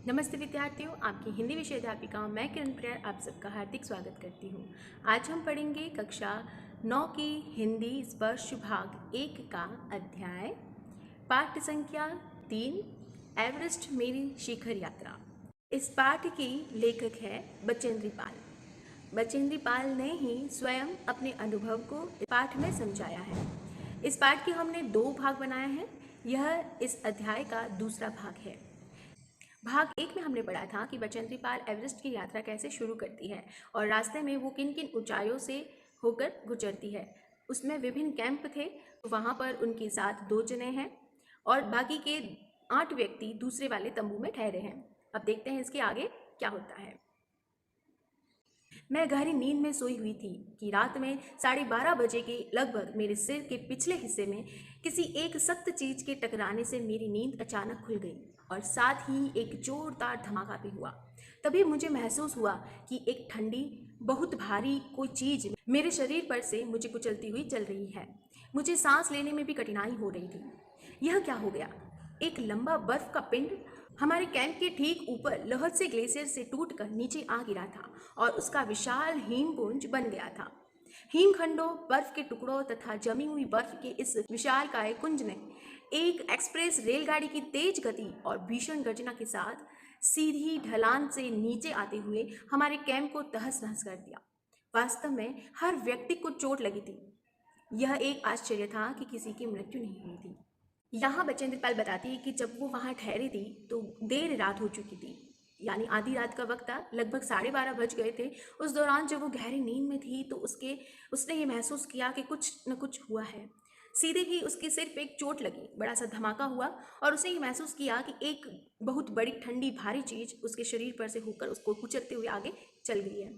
नमस्ते विद्यार्थियों, आपकी हिंदी विषय अध्यापिका मैं किरण प्रिया आप सबका हार्दिक स्वागत करती हूँ। आज हम पढ़ेंगे कक्षा 9 की हिंदी स्पर्श भाग 1 का अध्याय पाठ संख्या 3 एवरेस्ट मेरी शिखर यात्रा। इस पाठ की लेखक है बचेंद्री पाल। बचेंद्री पाल ने ही स्वयं अपने अनुभव को इस पाठ में समझाया है। इस पाठ के हमने 2 भाग बनाए हैं। यह इस अध्याय का दूसरा भाग है। भाग 1 में हमने पढ़ा था कि बचेंद्री पाल एवरेस्ट की यात्रा कैसे शुरू करती है और रास्ते में वो किन किन ऊंचाइयों से होकर गुजरती है। उसमें विभिन्न कैंप थे, वहाँ पर उनके साथ 2 जने हैं और बाकी के 8 व्यक्ति दूसरे वाले तंबू में ठहरे हैं। अब देखते हैं इसके आगे क्या होता है। मैं गहरी नींद में सोई हुई थी कि रात में 12:30 बजे के लगभग मेरे सिर के पिछले हिस्से में किसी एक सख्त चीज के टकराने से मेरी नींद अचानक खुल गई और साथ ही एक जोरदार धमाका भी हुआ। तभी मुझे महसूस हुआ कि एक ठंडी बहुत भारी कोई चीज मेरे शरीर पर से मुझे कुचलती हुई चल रही है। मुझे सांस लेने में भी कठिनाई हो रही थी। यह क्या हो गया? एक लंबा बर्फ का पिंड हमारे कैंप के ठीक ऊपर लहर से ग्लेशियर से टूटकर नीचे आ गिरा था और उसका विशाल हिमपुंज बन गया था। हिमखंडों, बर्फ के टुकड़ों तथा जमी हुई बर्फ के इस विशालकाय कुंज ने एक एक्सप्रेस रेलगाड़ी की तेज गति और भीषण गर्जना के साथ सीधी ढलान से नीचे आते हुए हमारे कैंप को तहस नहस कर दिया। वास्तव में हर व्यक्ति को चोट लगी थी। यह एक आश्चर्य था कि किसी की मृत्यु नहीं हुई थी। यहाँ बचेंद्र पाल बताती है कि जब वो वहाँ ठहरी थी तो देर रात हो चुकी थी, यानी आधी रात का वक्त था, लगभग 12:30 बज गए थे। उस दौरान जब वो गहरी नींद में थी तो उसने ये महसूस किया कि कुछ न कुछ हुआ है। सीधे ही उसके सिर पे एक चोट लगी, बड़ा सा धमाका हुआ और उसने ये महसूस किया कि एक बहुत बड़ी ठंडी भारी चीज उसके शरीर पर से होकर उसको कुचलते हुए आगे चल गई है।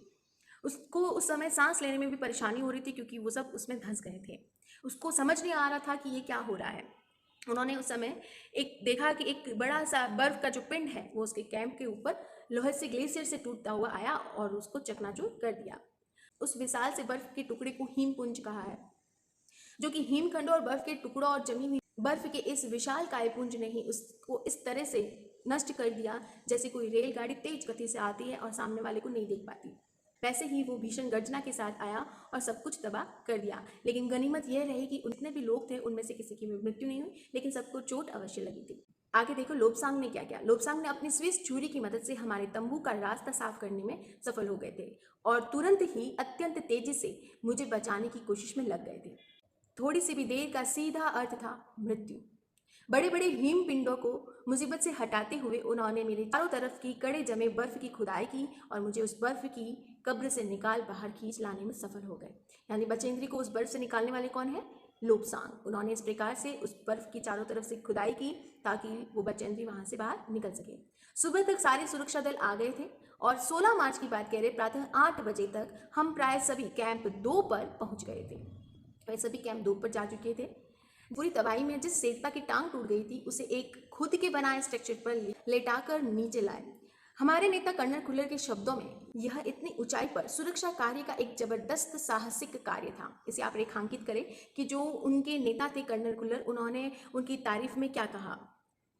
उसको उस समय सांस लेने में भी परेशानी हो रही थी क्योंकि वो सब उसमें धंस गए थे। उसको समझ नहीं आ रहा था कि ये क्या हो रहा है। उन्होंने उस समय एक देखा कि एक बड़ा सा बर्फ का जो पिंड है वो उसके कैंप के ऊपर लोहे से ग्लेशियर से टूटता हुआ आया और उसको चकनाचूर कर दिया। उस विशाल से बर्फ के टुकड़े को हिमपुंज कहा है, जो कि हिमखंडों और बर्फ के टुकड़ों और जमी हुई बर्फ के इस विशाल कायपुंज ने ही उसको इस तरह से नष्ट कर दिया जैसे कोई रेलगाड़ी तेज गति से आती है और सामने वाले को नहीं देख पाती। वैसे ही वो भीषण गर्जना के साथ आया और सब कुछ तबाह कर दिया। लेकिन गनीमत यह रही कि जितने भी लोग थे उनमें से किसी की मृत्यु नहीं हुई, लेकिन सबको चोट अवश्य लगी थी। आगे देखो लोब्सांग ने क्या किया। लोब्सांग ने अपनी स्विस छुरी की मदद से हमारे तंबू का रास्ता साफ करने में सफल हो गए थे और तुरंत ही अत्यंत तेजी से मुझे बचाने की कोशिश में लग गए थे। थोड़ी सी भी देर का सीधा अर्थ था मृत्यु। बड़े बड़े हिम पिंडों को मुसीबत से हटाते हुए उन्होंने मेरे चारों तरफ की कड़े जमे बर्फ की खुदाई की और मुझे उस बर्फ की कब्र से निकाल बाहर खींच लाने में सफल हो गए। यानी बचेंद्री को उस बर्फ से निकालने वाले कौन है? लोब्सांग। उन्होंने इस प्रकार से उस बर्फ की चारों तरफ से खुदाई की ताकि वो बचेंद्री वहां से बाहर निकल सके। सुबह तक सारे सुरक्षा दल आ गए थे और 16 मार्च की बात कह रहे प्रातः 8 बजे तक हम प्राय सभी कैंप 2 पर पहुंच गए थे। वे सभी कैंप 2 पर जा चुके थे। पूरी तबाही में जिस शेरपा की टांग टूट गई थी उसे एक खुद के बनाए स्ट्रक्चर पर लेटाकर नीचे लाए। हमारे नेता कर्नल खुल्लर के शब्दों में यह इतनी ऊंचाई पर सुरक्षा कार्य का एक जबरदस्त साहसिक कार्य था। इसे आप रेखांकित करें कि जो उनके नेता थे कर्नल खुल्लर, उन्होंने उनकी तारीफ में क्या कहा।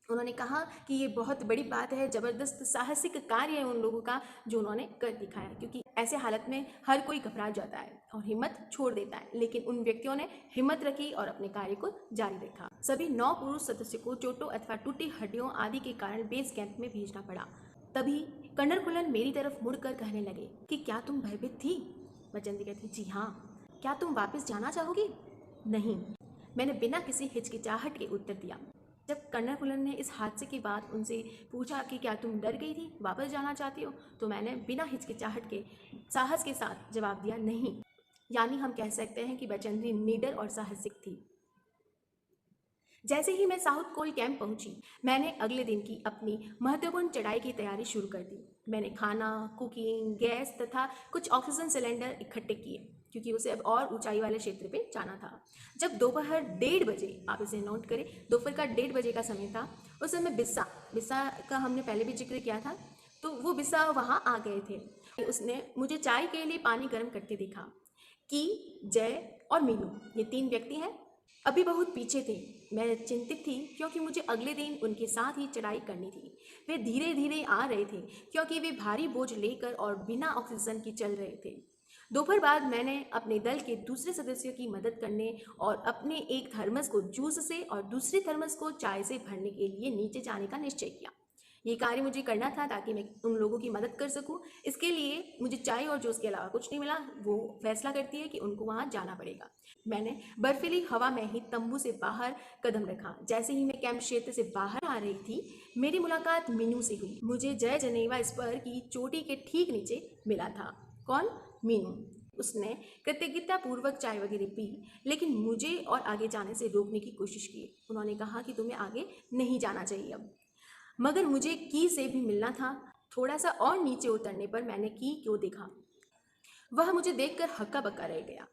उन्होंने कहा कि ये बहुत बड़ी बात है, जबरदस्त साहसिक कार्य है उन लोगों का जो उन्होंने कर दिखाया, क्योंकि ऐसे हालत में हर कोई घबरा जाता है और हिम्मत छोड़ देता है, लेकिन उन व्यक्तियों ने हिम्मत रखी और अपने कार्य को जारी रखा। सभी 9 पुरुष सदस्यों को चोटों अथवा टूटी हड्डियों आदि के कारण बेस कैंप में भेजना पड़ा। तभी कर्नल खुल्लन मेरी तरफ मुड़कर कहने लगे कि क्या तुम भयभीत थी? बचेंद्री कहती जी हाँ। क्या तुम वापस जाना चाहोगी? नहीं, मैंने बिना किसी हिचकिचाहट के उत्तर दिया। जब कर्नल खुल्लन ने इस हादसे के बाद उनसे पूछा कि क्या तुम डर गई थी, वापस जाना चाहती हो, तो मैंने बिना हिचकिचाहट के साहस के साथ जवाब दिया नहीं। यानी हम कह सकते हैं कि बचेंद्री निडर और साहसिक थी। जैसे ही मैं साउथ कोल कैंप पहुंची, मैंने अगले दिन की अपनी महत्वपूर्ण चढ़ाई की तैयारी शुरू कर दी। मैंने खाना, कुकिंग, गैस तथा कुछ ऑक्सीजन सिलेंडर इकट्ठे किए क्योंकि उसे अब और ऊंचाई वाले क्षेत्र पे जाना था। जब दोपहर 1:30 बजे, आप इसे नोट करें, दोपहर का 1:30 बजे का समय था, उस समय बिस्सा का हमने पहले भी जिक्र किया था, तो वो बिस्सा वहाँ आ गए थे। उसने मुझे चाय के लिए पानी गर्म करते देखा। की, जय और मीनू, ये 3 व्यक्ति हैं। अभी बहुत पीछे थे। मैं चिंतित थी क्योंकि मुझे अगले दिन उनके साथ ही चढ़ाई करनी थी। वे धीरे धीरे आ रहे थे क्योंकि वे भारी बोझ लेकर और बिना ऑक्सीजन के चल रहे थे। दोपहर बाद मैंने अपने दल के दूसरे सदस्यों की मदद करने और अपने एक थर्मस को जूस से और दूसरे थर्मस को चाय से भरने के लिए नीचे जाने का निश्चय किया। ये कार्य मुझे करना था ताकि मैं उन लोगों की मदद कर सकूं। इसके लिए मुझे चाय और जूस के अलावा कुछ नहीं मिला। वो फैसला करती है कि उनको वहां जाना पड़ेगा। मैंने बर्फीली हवा में ही तंबू से बाहर कदम रखा। जैसे ही मैं कैंप क्षेत्र से बाहर आ रही थी, मेरी मुलाकात मीनू से हुई। मुझे जय जनेवा स्पर की चोटी के ठीक नीचे मिला था। कौन? मीनू। उसने कृतज्ञता पूर्वक चाय वगैरह पी, लेकिन मुझे और आगे जाने से रोकने की कोशिश की। उन्होंने कहा कि तुम्हें आगे नहीं जाना चाहिए अब। मगर मुझे की से भी मिलना था। थोड़ा सा और नीचे उतरने पर मैंने की को देखा। वह मुझे देखकर हक्का बक्का रह गया।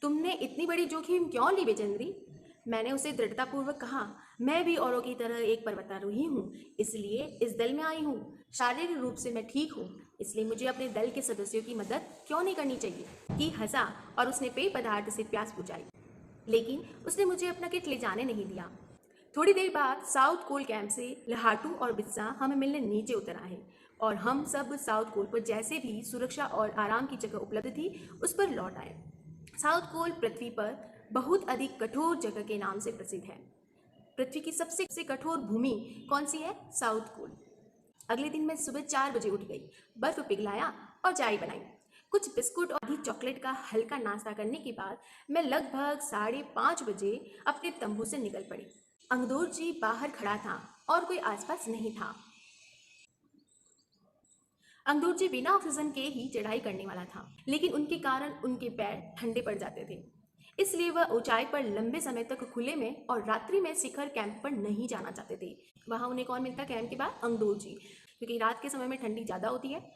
तुमने इतनी बड़ी जोखिम क्यों ली बेचंद्री? मैंने उसे दृढ़तापूर्वक कहा, मैं भी औरों की तरह एक पर्वतारोही हूँ, इसलिए इस दल में आई हूँ। शारीरिक रूप से मैं ठीक हूँ, इसलिए मुझे अपने दल के सदस्यों की मदद क्यों नहीं करनी चाहिए? की हंसा और उसने पेय पदार्थ से प्यास बुझाई, लेकिन उसने मुझे अपना किट ले जाने नहीं दिया। थोड़ी देर बाद साउथ कोल कैंप से लहाटू और बिस्सा हमें मिलने नीचे उतर आए और हम सब साउथ कोल पर जैसे भी सुरक्षा और आराम की जगह उपलब्ध थी उस पर लौट आए। साउथ कोल पृथ्वी पर बहुत अधिक कठोर जगह के नाम से प्रसिद्ध है। पृथ्वी की सबसे कठोर भूमि कौन सी है? South Col. अगले दिन मैं सुबह 4 बजे उठ गई, बर्फ पिघलाया और चाय बनाई। कुछ बिस्कुट और आधी चॉकलेट का हल्का नाश्ता करने के बाद मैं लगभग 5:30 बजे अपने तंबू से निकल पड़ी। अंगदोर जी बाहर खड़ा था और कोई आसपास नहीं था। अंगदोर जी बिना ऑक्सीजन के ही चढ़ाई करने वाला था, लेकिन उनके कारण उनके पैर ठंडे पड़ जाते थे। इसलिए वह ऊंचाई पर लंबे समय तक खुले में और रात्रि में शिखर कैंप पर नहीं जाना चाहते थे। वहां उन्हें कौन मिलता कैंप के बाद? अंगदोर जी, क्योंकि रात के समय में ठंडी ज़्यादा होती है।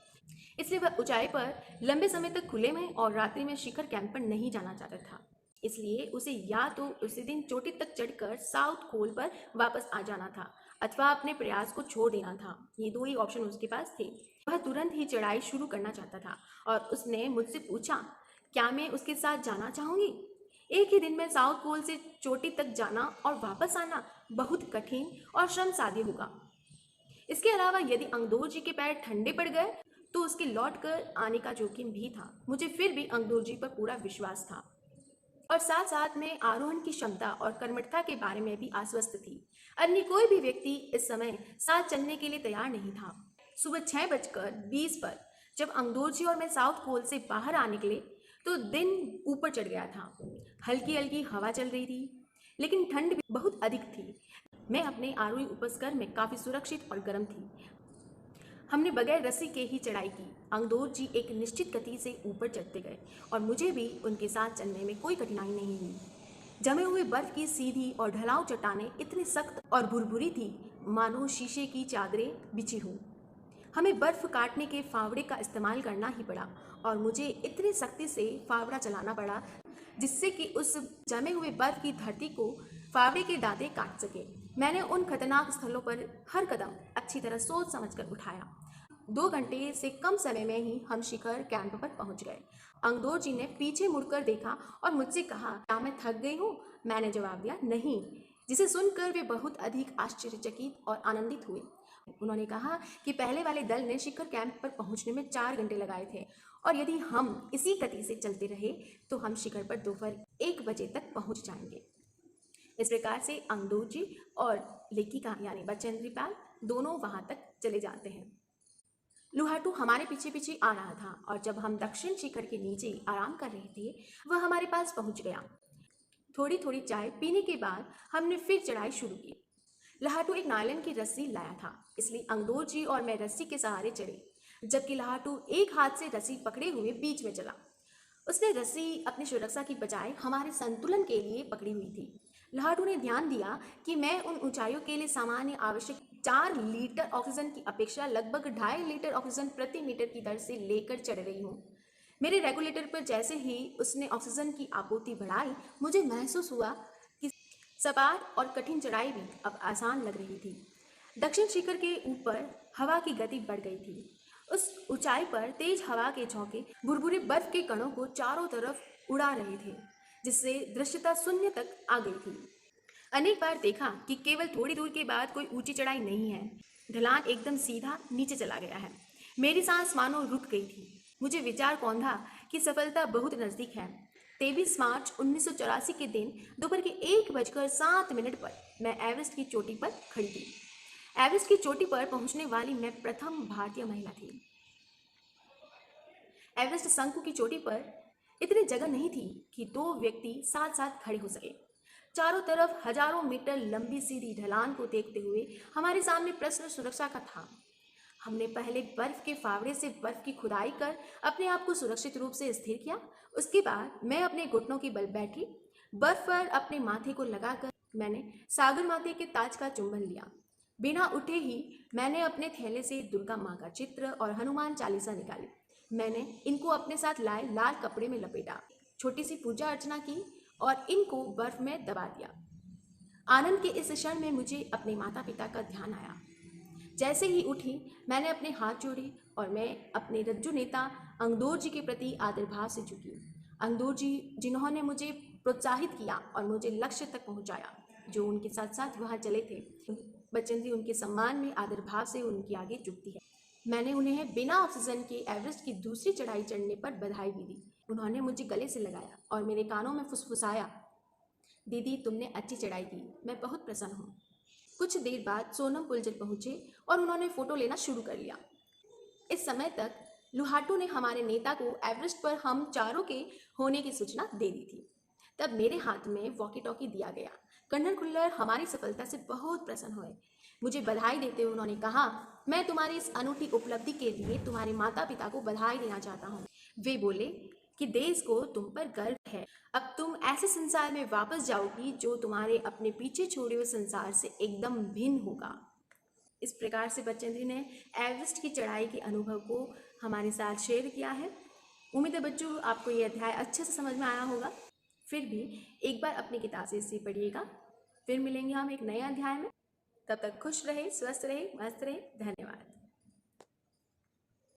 इसलिए वह ऊंचाई पर लंबे समय तक खुले में और रात्रि में शिखर कैंप पर नहीं जाना चाहता था। इसलिए उसे या तो उसी दिन चोटी तक चढ़कर साउथ कोल पर वापस आ जाना था अथवा अपने प्रयास को छोड़ देना था। ये दो ही ऑप्शन उसके पास थे। वह तुरंत ही चढ़ाई शुरू करना चाहता था और उसने मुझसे पूछा, क्या मैं उसके साथ जाना चाहूँगी? एक ही दिन में साउथ पोल से चोटी तक जाना और वापस आना बहुत कठिन और श्रमसाध्य होगा। इसके अलावा यदि अंगदोर जी के पैर ठंडे पड़ गए तो उसके लौट कर आने का जोखिम भी था। मुझे फिर भी अंगदोर जी पर पूरा विश्वास था और साथ साथ में आरोहण की क्षमता और कर्मठता के बारे में भी आश्वस्त थी। अन्य कोई भी व्यक्ति इस समय साथ चलने के लिए तैयार नहीं था। सुबह 6:20 पर जब अंगदोर जी और मैं साउथ पोल से बाहर आ निकले तो दिन ऊपर चढ़ गया था। हल्की हल्की हवा चल रही थी, लेकिन ठंड भी बहुत अधिक थी। मैं अपने आरोही उपस्कर में काफ़ी सुरक्षित और गर्म थी। हमने बगैर रस्सी के ही चढ़ाई की। अंगदोर जी एक निश्चित गति से ऊपर चढ़ते गए और मुझे भी उनके साथ चलने में कोई कठिनाई नहीं हुई। जमे हुए बर्फ की सीधी और ढलाऊ चट्टानें इतनी सख्त और भुरभुरी थी मानो शीशे की चादरें बिछी हों। हमें बर्फ काटने के फावड़े का इस्तेमाल करना ही पड़ा और मुझे इतनी सख्ती से फावड़ा चलाना पड़ा जिससे कि उस जमे हुए बर्फ की धरती को फावड़े के दांते काट सके। मैंने उन खतरनाक स्थलों पर हर कदम अच्छी तरह सोच समझकर उठाया। 2 घंटे से कम समय में ही हम शिखर कैंप पर पहुंच गए। अंगदोर जी ने पीछे मुड़कर देखा और मुझसे कहा, क्या मैं थक गई हूँ? मैंने जवाब दिया, नहीं, जिसे सुनकर वे बहुत अधिक आश्चर्यचकित और आनंदित हुए। उन्होंने कहा कि पहले वाले दल ने शिखर कैंप पर पहुंचने में 4 घंटे लगाए थे और यदि हम इसी गति से चलते रहे तो हम शिखर पर दोपहर 1 बजे तक पहुंच जाएंगे। इस प्रकार से अंगदोर जी और लेखिका यानी बचेंद्री पाल दोनों वहां तक चले जाते हैं। लुहाटू हमारे पीछे पीछे आ रहा था और जब हम दक्षिण शिखर के नीचे आराम कर रहे थे वह हमारे पास पहुंच गया। थोड़ी थोड़ी चाय पीने के बाद हमने फिर चढ़ाई शुरू की। लहाटू एक नायलॉन की रस्सी लाया था, इसलिए अंगदोर जी और मैं रस्सी के सहारे चढ़े, जबकि लहाटू एक हाथ से रस्सी पकड़े हुए बीच में चला। उसने रस्सी अपनी सुरक्षा की बजाय हमारे संतुलन के लिए पकड़ी हुई थी। लहाटू ने ध्यान दिया कि मैं उन ऊंचाइयों के लिए सामान्य आवश्यक 4 लीटर ऑक्सीजन की अपेक्षा लगभग 2.5 लीटर ऑक्सीजन प्रति मीटर की दर से लेकर चढ़ रही हूँ। मेरे रेगुलेटर पर जैसे ही उसने ऑक्सीजन की आपूर्ति बढ़ाई, मुझे महसूस हुआ कि सपाट और कठिन चढ़ाई भी अब आसान लग रही थी। दक्षिण शिखर के ऊपर हवा की गति बढ़ गई थी। उस ऊंचाई पर तेज हवा के झोंके भुरभुरे बर्फ के कणों को चारों तरफ उड़ा रहे थे, जिससे दृश्यता शून्य तक आ गई थी। अनेक बार देखा कि केवल थोड़ी दूर के बाद कोई ऊंची चढ़ाई नहीं है, ढलान एकदम सीधा नीचे चला गया है। मेरी सांस मानो रुक गई थी। मुझे विचार कौंधा कि सफलता बहुत नज़दीक है। 23 मार्च 1984 के दिन दोपहर के 1:07 पर मैं एवरेस्ट की चोटी पर खड़ी थी। एवरेस्ट की चोटी पर पहुंचने वाली मैं प्रथम भारतीय महिला थी। एवरेस्ट शंकु की चोटी पर इतनी जगह नहीं थी कि दो व्यक्ति साथ साथ खड़े हो सके। चारों तरफ हजारों मीटर लंबी सीधी ढलान को देखते हुए हमारे सामने प्रश्न सुरक्षा का था। हमने पहले बर्फ के फावड़े से बर्फ की खुदाई कर अपने आप को सुरक्षित रूप से स्थिर किया। उसके बाद मैं अपने घुटनों की बल बैठी, बर्फ पर अपने माथे को लगाकर मैंने सागर माते के ताज का चुंबन लिया। बिना उठे ही मैंने अपने थैले से दुर्गा माँ का चित्र और हनुमान चालीसा निकाली। मैंने इनको अपने साथ लाए लाल कपड़े में लपेटा, छोटी सी पूजा अर्चना की और इनको बर्फ में दबा दिया। आनंद के इस क्षण में मुझे अपने माता पिता का ध्यान आया। जैसे ही उठी मैंने अपने हाथ जोड़े और मैं अपने रज्जु नेता अंगदोर जी के प्रति आदर भाव से झुकी। अंगदोर जी जिन्होंने मुझे प्रोत्साहित किया और मुझे लक्ष्य तक पहुंचाया, जो उनके साथ साथ वहां चले थे। बचेंद्री उनके सम्मान में आदर भाव से उनके आगे झुकती है। मैंने उन्हें बिना ऑक्सीजन के एवरेस्ट की दूसरी चढ़ाई चढ़ने पर बधाई भी दी। उन्होंने मुझे गले से लगाया और मेरे कानों में फुसफुसाया, दीदी तुमने अच्छी चढ़ाई की, मैं बहुत प्रसन्न हूँ। कुछ देर बाद सोनम पुलजर पहुंचे और उन्होंने फोटो लेना शुरू कर लिया। इस समय तक लुहाटू ने हमारे नेता को एवरेस्ट पर हम चारों के होने की सूचना दे दी थी। तब मेरे हाथ में वॉकी टॉकी दिया गया। कर्नल खुल्लर हमारी सफलता से बहुत प्रसन्न हुए। मुझे बधाई देते हुए उन्होंने कहा, मैं तुम्हारी इस अनूठी उपलब्धि के लिए तुम्हारे माता पिता को बधाई देना चाहता हूँ। वे बोले कि देश को तुम पर गर्व है। अब तुम ऐसे संसार में वापस जाओगी जो तुम्हारे अपने पीछे छोड़े हुए संसार से एकदम भिन्न होगा। इस प्रकार से बचेंद्री ने एवरेस्ट की चढ़ाई के अनुभव को हमारे साथ शेयर किया है। उम्मीद है बच्चों आपको ये अध्याय अच्छे से समझ में आया होगा। फिर भी एक बार अपनी किताब से इसे पढ़िएगा। फिर मिलेंगे हम एक नए अध्याय में। तब तक खुश रहे, स्वस्थ रहे, मस्त रहे। धन्यवाद।